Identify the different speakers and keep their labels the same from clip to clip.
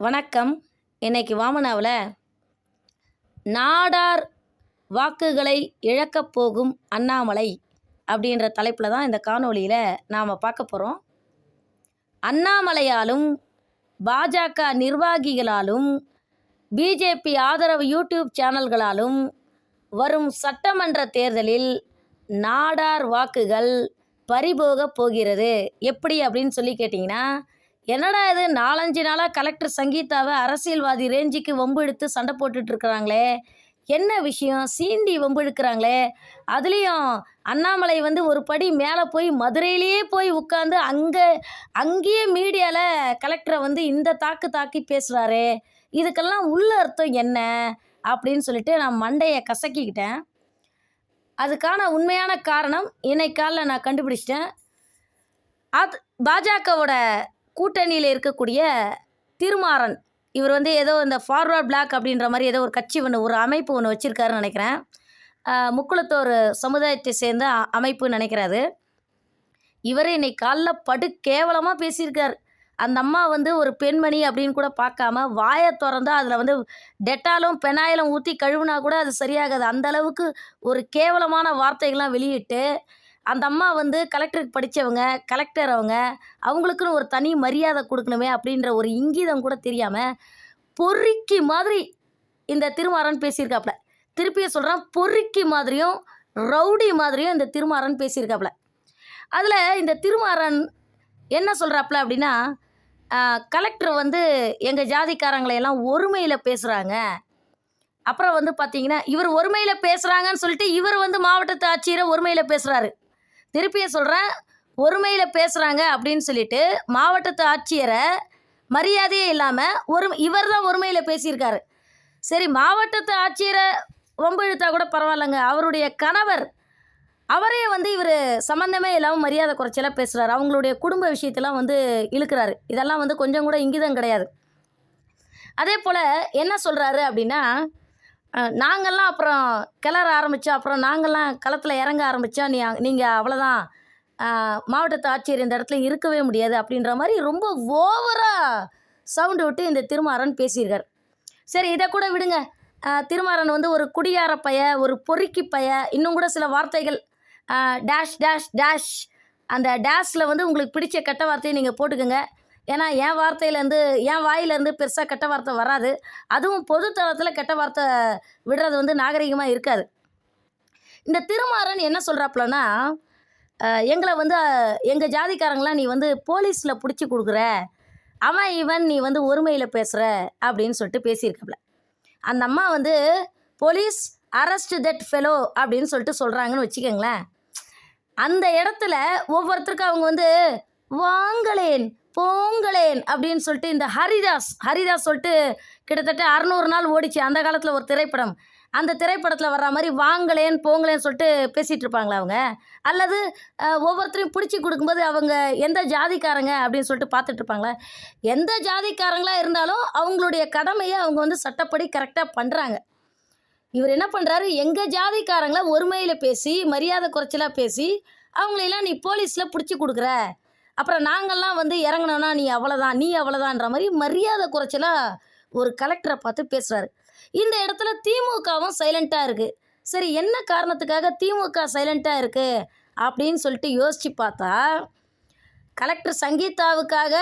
Speaker 1: வணக்கம். இன்னைக்கு வாமனாவில் நாடார் வாக்குகளை இழக்கப் போகும் அண்ணாமலை அப்படின்ற தலைப்பில் தான் இந்த காணொளியில் நாம் பார்க்க போகிறோம். அண்ணாமலையாலும் பாஜக நிர்வாகிகளாலும் பிஜேபி ஆதரவு யூடியூப் சேனல்களாலும் வரும் சட்டமன்ற தேர்தலில் நாடார் வாக்குகள் பறிபோக போகிறது. எப்படி அப்படின்னு சொல்லி கேட்டிங்கன்னா, என்னடா இது 4-5 நாளாக கலெக்டர் சங்கீதாவை அரசியல்வாதி ரேஞ்சுக்கு வம்பு இழுத்து சண்டை போட்டுட்ருக்குறாங்களே, என்ன விஷயம், சீண்டி வம்பு இழுக்கிறாங்களே, அதுலேயும் அண்ணாமலை ஒரு படி மேலே போய் மதுரையிலேயே போய் உட்காந்து அங்கேயே மீடியாவில் கலெக்டரை இந்த தாக்கி பேசுகிறாரே, இதுக்கெல்லாம் உள்ள அர்த்தம் என்ன அப்படின்னு சொல்லிட்டு நான் மண்டையை கசக்கிக்கிட்டேன். அதுக்கான உண்மையான காரணம் இன்னைக்கு காலைல நான் கண்டுபிடிச்சிட்டேன். பாஜகவோட கூட்டணியில் இருக்கக்கூடிய திருமாறன் இவர் ஏதோ இந்த ஃபார்வர்ட் பிளாக் அப்படின்ற மாதிரி ஏதோ ஒரு கட்சி ஒரு அமைப்பு வச்சுருக்காருன்னு நினைக்கிறேன். முக்குளத்தோர் சமுதாயத்தை சேர்ந்த அமைப்புன்னு நினைக்கிறாரு. இவர் இன்னைக்கு காலைல படு கேவலமாக பேசியிருக்கார். அந்த அம்மா ஒரு பெண்மணி அப்படின்னு கூட பார்க்காம வாயை திறந்தா அதில் டெட்டாலும் பெனாயிலும் ஊற்றி கழுவுனா கூட அது சரியாகாது. அந்த அளவுக்கு ஒரு கேவலமான வார்த்தைகள்லாம் வெளியிட்டு அந்த அம்மா கலெக்டருக்கு படித்தவங்க, கலெக்டர் அவங்களுக்குன்னு ஒரு தனி மரியாதை கொடுக்கணுமே அப்படின்ற ஒரு இங்கீதம் கூட தெரியாமல் பொறுக்கி மாதிரி இந்த திருமாறன் பேசியிருக்காப்புல. திருப்பியே சொல்கிறேன், பொறுக்கி மாதிரியும் ரவுடி மாதிரியும் இந்த திருமாறன் பேசியிருக்காப்புல. அதில் இந்த திருமாறன் என்ன சொல்கிறாப்புல அப்படின்னா, கலெக்டர் எங்கள் ஜாதிக்காரங்களையெல்லாம் ஒருமையில் பேசுகிறாங்க. அப்புறம் பார்த்தீங்கன்னா இவர் ஒருமையில் பேசுகிறாங்கன்னு சொல்லிட்டு இவர் மாவட்டத்து ஆட்சியரை ஒருமையில் பேசுகிறாரு. திருப்பியே சொல்கிறேன், ஒருமையில் பேசுகிறாங்க அப்படின்னு சொல்லிட்டு மாவட்டத்து ஆட்சியரை மரியாதையே இல்லாமல் இவர் தான் ஒருமையில் பேசியிருக்காரு. சரி, மாவட்டத்து ஆட்சியரை வம்பு இழுத்தா கூட பரவாயில்லைங்க, அவருடைய கணவர் அவரே இவர் சம்மந்தமே இல்லாமல் மரியாதை குறைச்சலாக பேசுகிறாரு. அவங்களுடைய குடும்ப விஷயத்தெல்லாம் இழுக்கிறாரு. இதெல்லாம் கொஞ்சம் கூட இங்கிதம் கிடையாது. அதே போல் என்ன சொல்கிறாரு அப்படின்னா, நாங்கள்லாம் அப்புறம் கிளற ஆரம்பித்தோம், அப்புறம் நாங்கள்லாம் களத்தில் இறங்க ஆரம்பித்தோம், நீங்கள் அவ்வளோதான், மாவட்டத்து ஆட்சியர் இந்த இடத்துல இருக்கவே முடியாது அப்படின்ற மாதிரி ரொம்ப ஓவராக சவுண்டு விட்டு இந்த திருமாறன் பேசியிருக்கார். சரி, இதை கூட விடுங்க. திருமாறன் ஒரு குடியார பைய, ஒரு பொறுக்கி பைய, இன்னும் கூட சில வார்த்தைகள் டேஷ் டேஷ் டேஷ், அந்த டேஷில் உங்களுக்கு பிடிச்ச கெட்ட வார்த்தையை நீங்கள் போட்டுக்கோங்க. ஏன்னா என் வாயிலேருந்து பெருசாக கெட்ட வார்த்தை வராது. அதுவும் பொதுத்தளத்தில் கெட்ட வார்த்தை விடுறது நாகரிகமாக இருக்காது. இந்த திருமாறன் என்ன சொல்கிறாப்புலன்னா, எங்களை எங்கள் ஜாதிக்காரங்களாம் நீ போலீஸில் பிடிச்சி கொடுக்குற, அவன் இவன் நீ ஒருமையில் பேசுகிற அப்படின்னு சொல்லிட்டு பேசியிருக்காப்புல. அந்த அம்மா போலீஸ் அரெஸ்ட் தட் ஃபெலோ அப்படின்னு சொல்லிட்டு சொல்கிறாங்கன்னு வச்சுக்கோங்களேன். அந்த இடத்துல ஒவ்வொருத்தருக்கும் அவங்க வாங்களேன் போங்களேன் அப்படின்னு சொல்லிட்டு இந்த ஹரிதாஸ் சொல்லிட்டு கிட்டத்தட்ட 600 நாள் ஓடிச்சு அந்த காலத்தில் ஒரு திரைப்படம். அந்த திரைப்படத்தில் வர்ற மாதிரி வாங்களேன் போங்களேன்னு சொல்லிட்டு பேசிகிட்டு இருப்பாங்களா அவங்க? அல்லது ஒவ்வொருத்தரையும் பிடிச்சி கொடுக்கும்போது அவங்க எந்த ஜாதிக்காரங்க அப்படின்னு சொல்லிட்டு பார்த்துட்ருப்பாங்களா? எந்த ஜாதிக்காரங்களாக இருந்தாலும் அவங்களுடைய கடமையை அவங்க சட்டப்படி கரெக்டாக பண்ணுறாங்க. இவர் என்ன பண்ணுறாரு, எங்கள் ஜாதிக்காரங்களை ஒருமையில் பேசி மரியாதை குறைச்சலாக பேசி அவங்களெல்லாம் நீ போலீஸில் பிடிச்சி கொடுக்குற, அப்புறம் நாங்கள்லாம் இறங்கினோன்னா நீ அவ்வளோதான்ற மாதிரி மரியாதை குறைச்சலாக ஒரு கலெக்டரை பார்த்து பேசுகிறாரு. இந்த இடத்துல திமுகவும் சைலண்ட்டாக இருக்குது. சரி, என்ன காரணத்துக்காக திமுக சைலண்ட்டாக இருக்குது அப்படின்னு சொல்லிட்டு யோசித்து பார்த்தா, கலெக்டர் சங்கீதாவுக்காக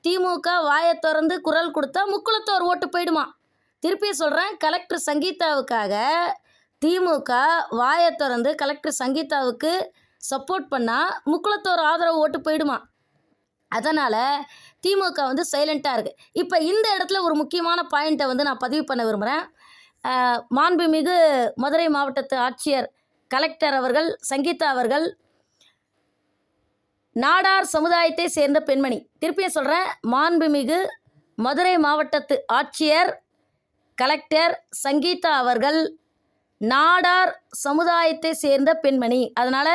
Speaker 1: திமுக வாயை திறந்து குரல் கொடுத்தா முக்குளத்தோர் ஓட்டு போயிடுமா. திருப்பி சொல்கிறேன், கலெக்டர் சங்கீதாவுக்காக திமுக வாயை திறந்து கலெக்டர் சங்கீதாவுக்கு சப்போர்ட் பண்ணால் முக்குளத்தோர் ஆதரவு ஓட்டு போயிடுமா. அதனால் திமுக சைலண்ட்டாக இருக்குது. இப்போ இந்த இடத்துல ஒரு முக்கியமான பாயிண்ட்டை நான் பதிவு பண்ண விரும்புகிறேன். மாண்புமிகு மதுரை மாவட்டத்து ஆட்சியர் கலெக்டர் அவர்கள், சங்கீதா அவர்கள் நாடார் சமுதாயத்தை சேர்ந்த பெண்மணி. திருப்பியும் சொல்கிறேன், மாண்புமிகு மதுரை மாவட்டத்து ஆட்சியர் கலெக்டர் சங்கீதா அவர்கள் நாடார் சமுதாயத்தை சேர்ந்த பெண்மணி. அதனால்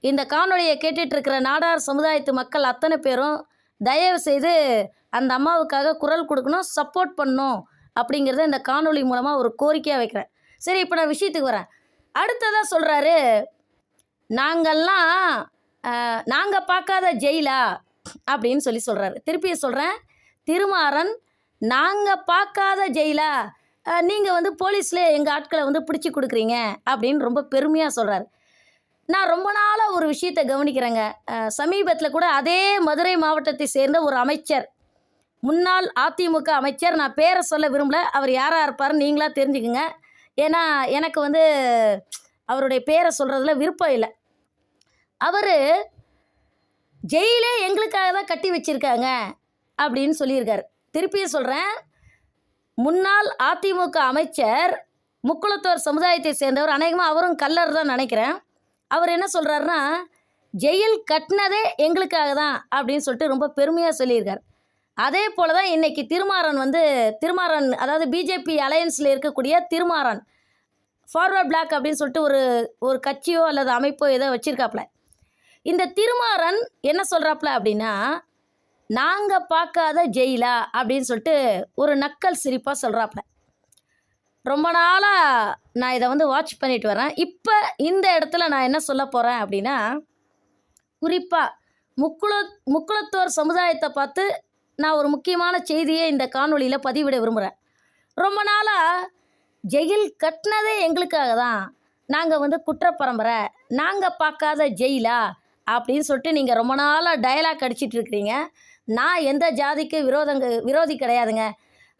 Speaker 1: இந்த காணொலியை கேட்டுட்ருக்கிற நாடார் சமுதாயத்து மக்கள் அத்தனை பேரும் தயவு செய்து அந்த அம்மாவுக்காக குரல் கொடுக்கணும், சப்போர்ட் பண்ணணும் அப்படிங்கிறத இந்த காணொலி மூலமாக ஒரு கோரிக்கையாக வைக்கிறேன். சரி, இப்போ நான் விஷயத்துக்கு வரேன். அடுத்ததாக சொல்கிறாரு, நாங்கள் பார்க்காத ஜெயிலா அப்படின்னு சொல்கிறாரு. திருப்பியும் சொல்கிறேன், திருமாறன் நாங்கள் பார்க்காத ஜெயிலா, நீங்கள் வந்து போலீஸில் எங்கள் ஆட்களை வந்து பிடிச்சி கொடுக்குறீங்க அப்படின்னு ரொம்ப பெருமையாக சொல்கிறார். நான் ரொம்ப நாளாக ஒரு விஷயத்தை கவனிக்கிறேங்க. சமீபத்தில் கூட அதே மதுரை மாவட்டத்தை சேர்ந்த ஒரு அமைச்சர், முன்னாள் அதிமுக அமைச்சர், நான் பேரை சொல்ல விரும்பல, அவர் யாராக இருப்பாருன்னு நீங்களா தெரிஞ்சுக்குங்க. ஏன்னா எனக்கு வந்து அவருடைய பேரை சொல்கிறதுல விருப்பம் இல்லை. அவர் ஜெயிலே எங்களுக்காக தான் கட்டி வச்சுருக்காங்க அப்படின்னு சொல்லியிருக்காரு. திருப்பியும் சொல்கிறேன், முன்னாள் அதிமுக அமைச்சர், முக்குளத்தோர் சமுதாயத்தை சேர்ந்தவர், அநேகமாக அவரும் கல்லர் தான் நினைக்கிறேன். அவர் என்ன சொல்கிறாருன்னா, ஜெயில் கட்டினதே எங்களுக்காக தான் அப்படின்னு சொல்லிட்டு ரொம்ப பெருமையாக சொல்லியிருக்கார். அதே போல் தான் இன்றைக்கி திருமாறன் அதாவது பிஜேபி அலையன்ஸில் இருக்கக்கூடிய திருமாறன் ஃபார்வர்ட் பிளாக் அப்படின்னு சொல்லிட்டு ஒரு கட்சியோ அல்லது அமைப்போ ஏதோ வச்சுருக்காப்புல. இந்த திருமாறன் என்ன சொல்கிறாப்புல அப்படின்னா, நாங்கள் பார்க்காத ஜெயிலா அப்படின்னு சொல்லிட்டு ஒரு நக்கல் சிரிப்பாக சொல்கிறாப்புல. ரொம்ப நாளாக நான் இதை வந்து வாட்ச் பண்ணிட்டு வரேன். இப்போ இந்த இடத்துல நான் என்ன சொல்ல போகிறேன் அப்படின்னா, குறிப்பாக முக்குளத்தோர் சமுதாயத்தை பார்த்து நான் ஒரு முக்கியமான செய்தியை இந்த காணொளியில் பதிவிட விரும்புகிறேன். ரொம்ப நாளாக ஜெயில் கட்டினதே எங்களுக்காக தான், நாங்கள் வந்து குற்றப்பரம்பரை, நாங்கள் பார்க்காத ஜெயிலா அப்படின்னு சொல்லிட்டு நீங்கள் ரொம்ப நாளாக டயலாக் அடிச்சிட்டு இருக்கிறீங்க. நான் எந்த ஜாதிக்கு விரோதி கிடையாதுங்க.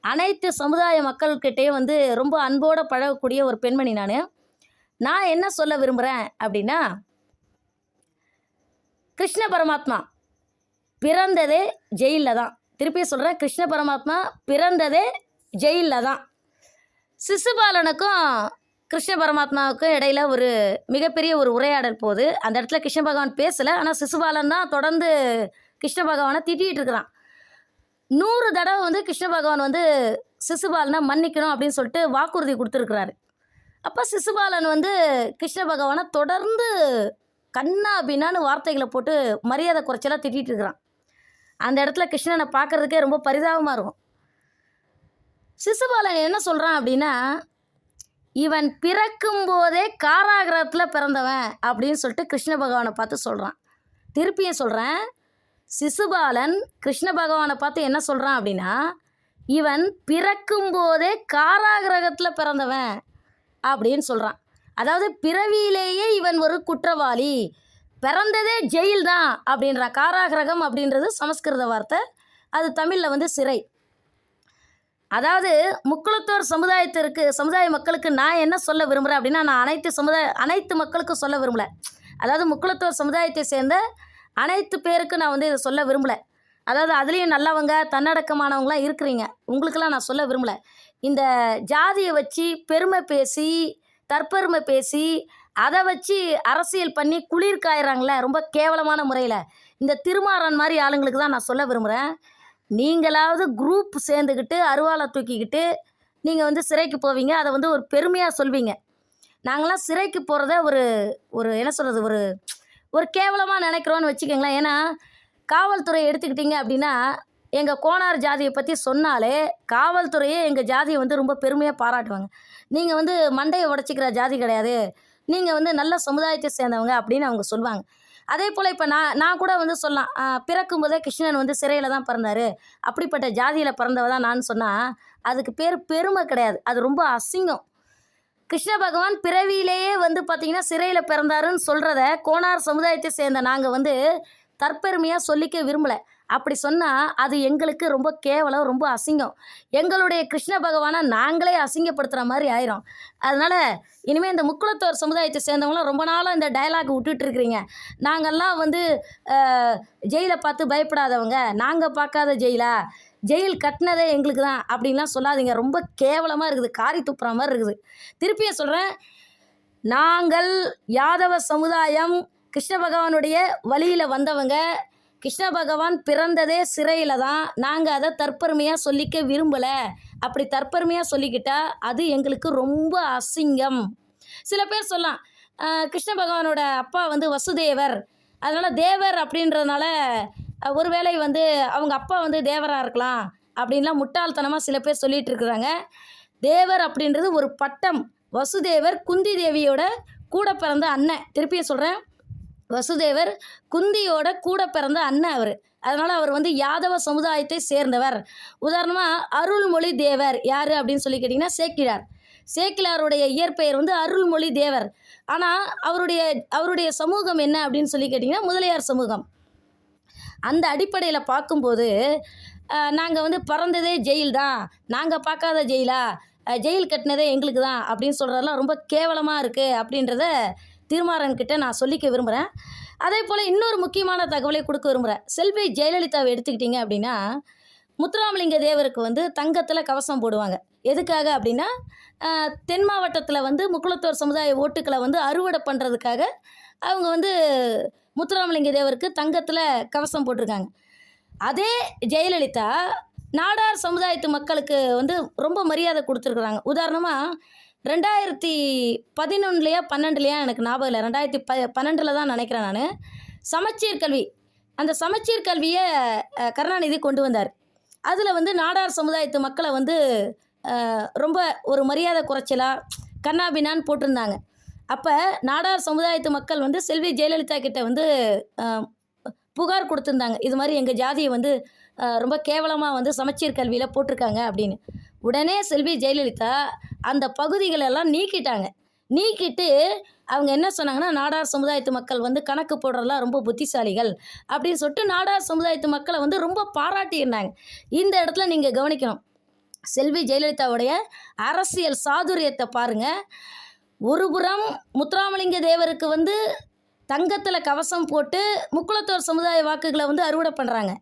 Speaker 1: அனைத்து சமுதாய மக்கள்கிட்டையும் வந்து ரொம்ப அன்போடு பழகக்கூடிய ஒரு பெண்மணி நான் என்ன சொல்ல விரும்புகிறேன் அப்படின்னா, கிருஷ்ண பரமாத்மா பிறந்ததே ஜெயிலில் தான். திருப்பி சொல்கிறேன், கிருஷ்ண பரமாத்மா பிறந்ததே ஜெயிலில் தான். சிசுபாலனுக்கும் கிருஷ்ண பரமாத்மாவுக்கும் இடையில் ஒரு மிகப்பெரிய ஒரு உரையாடல் போகுது. அந்த இடத்துல கிருஷ்ண பகவான் பேசலை, ஆனால் சிசுபாலன் தான் தொடர்ந்து கிருஷ்ண பகவானை திட்டிகிட்டு இருக்கிறான். 100 தடவை வந்து கிருஷ்ண பகவான் வந்து சிசுபாலனை மன்னிக்கணும் அப்படின்னு சொல்லிட்டு வாக்குறுதி கொடுத்துருக்குறாரு. அப்போ சிசுபாலன் வந்து கிருஷ்ண பகவானை தொடர்ந்து கண்ணா பின்னான்னு வார்த்தைகளை போட்டு மரியாதை குறைச்சலாக திட்டிகிட்டு இருக்கிறான். அந்த இடத்துல கிருஷ்ணனை பார்க்குறதுக்கே ரொம்ப பரிதாபமாக இருக்கும். சிசுபாலன் என்ன சொல்கிறான் அப்படின்னா, இவன் பிறக்கும்போதே காராகிரகத்தில் பிறந்தவன் அப்படின்னு சொல்லிட்டு கிருஷ்ண பகவானை பார்த்து சொல்கிறான். திருப்பியும் சொல்கிறேன், சிசுபாலன் கிருஷ்ண பகவானை பார்த்து என்ன சொல்கிறான் அப்படின்னா, இவன் பிறக்கும்போதே காராகிரகத்தில் பிறந்தவன் அப்படின்னு சொல்கிறான். அதாவது பிறவியிலேயே இவன் ஒரு குற்றவாளி, பிறந்ததே ஜெயில் தான் அப்படின்றான். காராகிரகம் அப்படின்றது சமஸ்கிருத வார்த்தை, அது தமிழில் வந்து சிறை. அதாவது முக்குளத்தோர் சமுதாய மக்களுக்கு நான் என்ன சொல்ல விரும்புகிறேன் அப்படின்னா, நான் அனைத்து மக்களுக்கும் சொல்ல விரும்பலை. அதாவது முக்குளத்தோர் சமுதாயத்தை சேர்ந்த அனைத்து பேருக்கு நான் வந்து இதை சொல்ல விரும்பலை. அதாவது அதுலேயும் நல்லவங்க தன்னடக்கமானவங்களாம் இருக்கிறீங்க, உங்களுக்கெல்லாம் நான் சொல்ல விரும்பலை. இந்த ஜாதியை வச்சு பெருமை பேசி தற்பெருமை பேசி அதை வச்சு அரசியல் பண்ணி குளிர் காயிறாங்களே ரொம்ப கேவலமான முறையில், இந்த திருமாறன் மாதிரி ஆளுங்களுக்கு தான் நான் சொல்ல விரும்புகிறேன். நீங்களாவது குரூப் சேர்ந்துக்கிட்டு அருவாளை தூக்கிக்கிட்டு நீங்கள் வந்து சிறைக்கு போவீங்க, அதை வந்து ஒரு பெருமையாக சொல்வீங்க. நாங்களாம் சிறைக்கு போகிறத ஒரு என்ன சொல்கிறது, ஒரு கேவலமாக நினைக்கிறோன்னு வச்சுக்கோங்களேன். ஏன்னா காவல்துறை எடுத்துக்கிட்டிங்க அப்படின்னா, எங்கள் கோனார் ஜாதியை பற்றி சொன்னாலே காவல்துறையே எங்கள் ஜாதியை வந்து ரொம்ப பெருமையாக பாராட்டுவாங்க. நீங்கள் வந்து மண்டையை உடச்சிக்கிற ஜாதி கிடையாது, நீங்கள் வந்து நல்ல சமுதாயத்தை சேர்ந்தவங்க அப்படின்னு அவங்க சொல்லுவாங்க. அதே போல் இப்போ நான் கூட வந்து சொல்லலாம், பிறக்கும்போதே கிருஷ்ணன் வந்து சிறையில் தான் பிறந்தார், அப்படிப்பட்ட ஜாதியில் பிறந்தவ தான் நான் சொன்னால் அதுக்கு பேர் பெருமை கிடையாது, அது ரொம்ப அசிங்கம். கிருஷ்ண பகவான் பிறவியிலேயே வந்து பார்த்திங்கன்னா சிறையில் பிறந்தாருன்னு சொல்கிறத கோனார் சமுதாயத்தை சேர்ந்த நாங்கள் வந்து தற்பெருமையாக சொல்லிக்க விரும்பலை. அப்படி சொன்னால் அது எங்களுக்கு ரொம்ப கேவலம், ரொம்ப அசிங்கம். எங்களுடைய கிருஷ்ண பகவானை நாங்களே அசிங்கப்படுத்துகிற மாதிரி ஆயிரும். அதனால் இனிமேல் இந்த முக்குளத்தோர் சமுதாயத்தை சேர்ந்தவங்களாம் ரொம்ப நாளாக இந்த டயலாக் விட்டுட்டுருக்குறீங்க. நாங்கள்லாம் வந்து ஜெயிலை பார்த்து பயப்படாதவங்க, நாங்கள் பார்க்காத ஜெயில் கட்டினதே எங்களுக்கு தான் அப்படின்லாம் சொல்லாதீங்க. ரொம்ப கேவலமாக இருக்குது, காரி துப்புற மாதிரி இருக்குது. திருப்பியும் சொல்கிறேன், நாங்கள் யாதவ சமுதாயம் கிருஷ்ண பகவானுடைய வழியில் வந்தவங்க. கிருஷ்ண பகவான் பிறந்ததே சிறையில் தான். நாங்கள் அதை தற்பெருமையாக சொல்லிக்க விரும்பலை. அப்படி தற்பெருமையாக சொல்லிக்கிட்டால் அது எங்களுக்கு ரொம்ப அசிங்கம். சில பேர் சொல்லலாம், கிருஷ்ண பகவானோட அப்பா வந்து வசுதேவர், அதனால் தேவர் அப்படின்றதுனால ஒருவேளை வந்து அவங்க அப்பா வந்து தேவராக இருக்கலாம் அப்படின்லாம் முட்டாள்தனமாக சில பேர் சொல்லிகிட்டு இருக்கிறாங்க. தேவர் அப்படின்றது ஒரு பட்டம். வசுதேவர் குந்தி தேவியோட கூட பிறந்த அண்ணன். திருப்பியும் சொல்கிறேன், வசுதேவர் குந்தியோட கூட பிறந்த அண்ணன் அவர். அதனால் அவர் வந்து யாதவ சமுதாயத்தை சேர்ந்தவர். உதாரணமாக அருள்மொழி தேவர் யார் அப்படின்னு சொல்லி கேட்டிங்கன்னா சேக்கிழார். சேக்கிழாருடைய இயற்பெயர் வந்து அருள்மொழி தேவர். ஆனால் அவருடைய சமூகம் என்ன அப்படின்னு சொல்லி கேட்டிங்கன்னா முதலியார் சமூகம். அந்த அடிப்படையில் பார்க்கும்போது நாங்கள் வந்து பிறந்ததே ஜெயில் தான், நாங்கள் பார்க்காத ஜெயிலா, ஜெயில் கட்டினதே எங்களுக்கு தான் அப்படின்னு சொல்கிறதெல்லாம் ரொம்ப கேவலமாக இருக்குது அப்படின்றத திருமாறன்கிட்ட நான் சொல்லிக்க விரும்புகிறேன். அதே போல் இன்னொரு முக்கியமான தகவலை கொடுக்க விரும்புகிறேன். செல்வி ஜெயலலிதாவை எடுத்துக்கிட்டிங்க அப்படின்னா முத்துராமலிங்க தேவருக்கு வந்து தங்கத்தில் கவசம் போடுவாங்க. எதுக்காக அப்படின்னா தென் மாவட்டத்தில் வந்து முக்குளத்தோர் சமுதாய ஓட்டுக்களை வந்து அறுவடை பண்ணுறதுக்காக அவங்க வந்து முத்துராமலிங்க தேவருக்கு தங்கத்தில் கவசம் போட்டிருக்காங்க. அதே ஜெயலலிதா நாடார் சமுதாயத்து மக்களுக்கு வந்து ரொம்ப மரியாதை கொடுத்துருக்குறாங்க. உதாரணமாக 2011 12 எனக்கு ஞாபகம் இல்லை, 2012 தான் நினைக்கிறேன் நான். சமச்சீர் கல்வி, அந்த சமச்சீர் கல்வியை கருணாநிதி கொண்டு வந்தார். அதில் வந்து நாடார் சமுதாயத்து மக்களை வந்து ரொம்ப ஒரு மரியாதை குறைச்சலாக கண்ணாபின்னான்னு போட்டிருந்தாங்க. அப்போ நாடார் சமுதாயத்து மக்கள் வந்து செல்வி ஜெயலலிதா கிட்ட வந்து புகார் கொடுத்துருந்தாங்க, இது மாதிரி எங்கள் ஜாதியை வந்து ரொம்ப கேவலமாக வந்து சமச்சீர் கல்வியில் போட்டிருக்காங்க அப்படின்னு. உடனே செல்வி ஜெயலலிதா அந்த பகுதிகளெல்லாம் நீக்கிட்டு அவங்க என்ன சொன்னாங்கன்னா, நாடார் சமுதாயத்து மக்கள் வந்து கணக்கு போடுறதெல்லாம் ரொம்ப புத்திசாலிகள் அப்படின்னு சொல்லிட்டு நாடார் சமுதாயத்து மக்களை வந்து ரொம்ப பாராட்டியிருந்தாங்க. இந்த இடத்துல நீங்கள் கவனிக்கணும், செல்வி ஜெயலலிதாவுடைய அரசியல் சாதுரியத்தை பாருங்கள். ஒரு புறம் முத்துராமலிங்க தேவருக்கு வந்து தங்கத்தில் கவசம் போட்டு முக்குளத்தோர் சமுதாய வாக்குகளை வந்து அறுவடை பண்ணுறாங்க.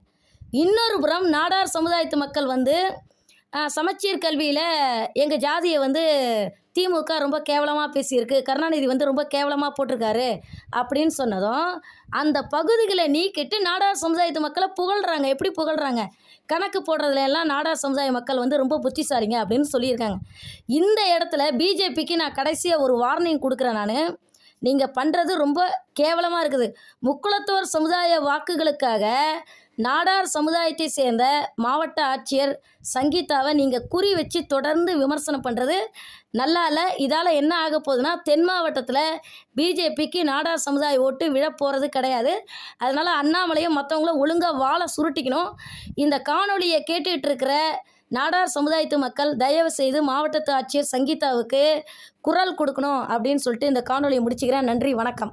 Speaker 1: இன்னொரு புறம் நாடார் சமுதாயத்து மக்கள் வந்து சமச்சீர் கல்வியில் எங்கள் ஜாதியை வந்து திமுக ரொம்ப கேவலமாக பேசியிருக்கு, கருணாநிதி வந்து ரொம்ப கேவலமாக போட்டிருக்காரு அப்படின்னு சொன்னதும் அந்த பகுதிகளை நீக்கிட்டு நாடார் சமுதாயத்து மக்களை புகழ்கிறாங்க. எப்படி புகழ்கிறாங்க? கணக்கு போடுறதுல எல்லாம் நாடார் சமுதாய மக்கள் வந்து ரொம்ப புத்திசாலிங்க அப்படின்னு சொல்லியிருக்காங்க. இந்த இடத்துல பிஜேபிக்கு நான் கடைசியாக ஒரு வார்னிங் கொடுக்குறேன். நான் நீங்கள் பண்ணுறது ரொம்ப கேவலமாக இருக்குது. முக்குளத்தோர் சமுதாய வாக்குகளுக்காக நாடார் சமுதாயத்தை சேர்ந்த மாவட்ட ஆட்சியர் சங்கீதாவை நீங்கள் குறி வச்சு தொடர்ந்து விமர்சனம் பண்ணுறது நல்லா இல்லை. இதால் என்ன ஆக போகுதுன்னா, தென் மாவட்டத்தில் பிஜேபிக்கு நாடார் சமுதாய ஓட்டு விழப்போகிறது கிடையாது. அதனால் அண்ணாமலையும் மற்றவங்களும் ஒழுங்காக வாழை சுருட்டிக்கணும். இந்த காணொலியை கேட்டுக்கிட்டு இருக்கிற நாடார் சமுதாயத்து மக்கள் தயவு செய்து மாவட்டத்து ஆட்சியர் சங்கீதாவுக்கு குரல் கொடுக்கணும் அப்படின்னு சொல்லிட்டு இந்த காணொலியை முடிச்சுக்கிறேன். நன்றி, வணக்கம்.